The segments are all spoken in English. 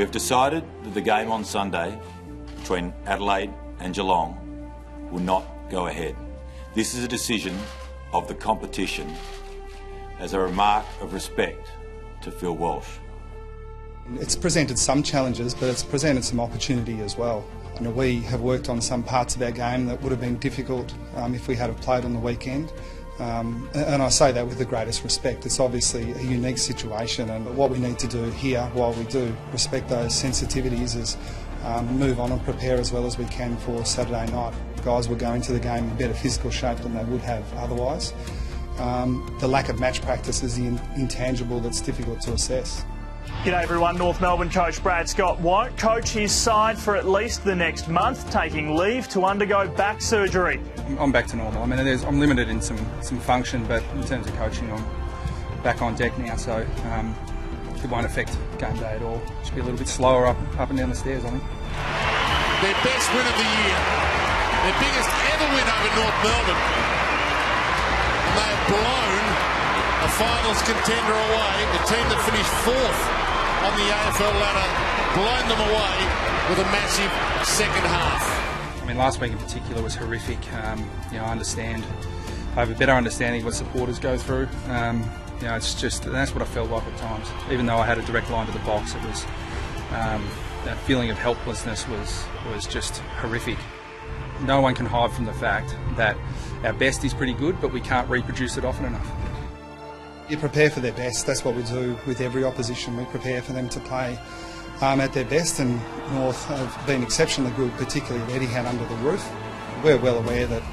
We have decided that the game on Sunday between Adelaide and Geelong will not go ahead. This is a decision of the competition as a remark of respect to Phil Walsh. It's presented some challenges, but it's presented some opportunity as well. You know, we have worked on some parts of our game that would have been difficult if we had have played on the weekend. And I say that with the greatest respect. It's obviously a unique situation, and what we need to do here, while we do respect those sensitivities, is move on and prepare as well as we can for Saturday night. Guys will go into the game in better physical shape than they would have otherwise. The lack of match practice is the intangible that's difficult to assess. G'day everyone, North Melbourne coach Brad Scott won't coach his side for at least the next month, taking leave to undergo back surgery. I'm back to normal. I mean, I'm limited in some function, but in terms of coaching, I'm back on deck now, so it won't affect game day at all. Just be a little bit slower up and down the stairs, I think. Their best win of the year, their biggest ever win over North Melbourne, and they have blown a finals contender away, the team that finished fourth on the AFL ladder, blown them away with a massive second half. I mean, last week in particular was horrific. You know, I have a better understanding of what supporters go through. You know, it's just, that's what I felt like at times. Even though I had a direct line to the box, it was that feeling of helplessness was just horrific. No one can hide from the fact that our best is pretty good, but we can't reproduce it often enough. You prepare for their best. That's what we do with every opposition. We prepare for them to play at their best, and North have been exceptionally good, particularly at Etihad under the roof. We're well aware that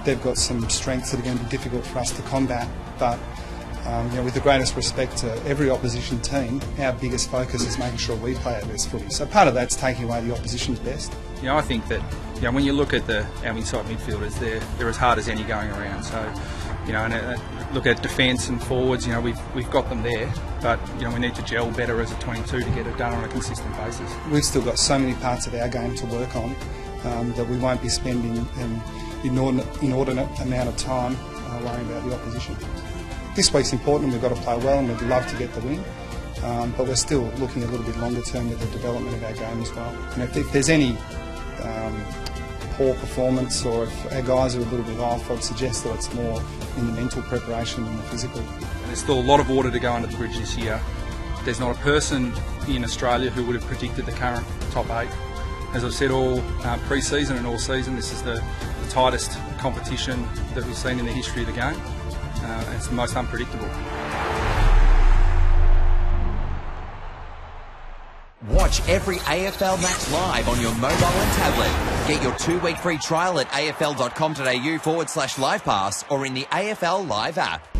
they've got some strengths that are going to be difficult for us to combat, but you know, with the greatest respect to every opposition team, our biggest focus is making sure we play our best footy. So part of that's taking away the opposition's best. You know, I think that, you know, when you look at our inside midfielders, they're as hard as any going around. So, you know, and look at defence and forwards. You know, we've got them there, but you know, we need to gel better as a 22 to get it done on a consistent basis. We've still got so many parts of our game to work on that we won't be spending an inordinate amount of time worrying about the opposition. This week's important, we've got to play well, and we'd love to get the win, but we're still looking a little bit longer term with the development of our game as well. And if there's any poor performance, or if our guys are a little bit off, I'd suggest that it's more in the mental preparation than the physical. There's still a lot of water to go under the bridge this year. There's not a person in Australia who would have predicted the current top 8. As I've said all pre-season and all season, this is the tightest competition that we've seen in the history of the game. It's the most unpredictable. Watch every AFL match live on your mobile and tablet. Get your 2-week free trial at afl.com.au/livepass or in the AFL Live app.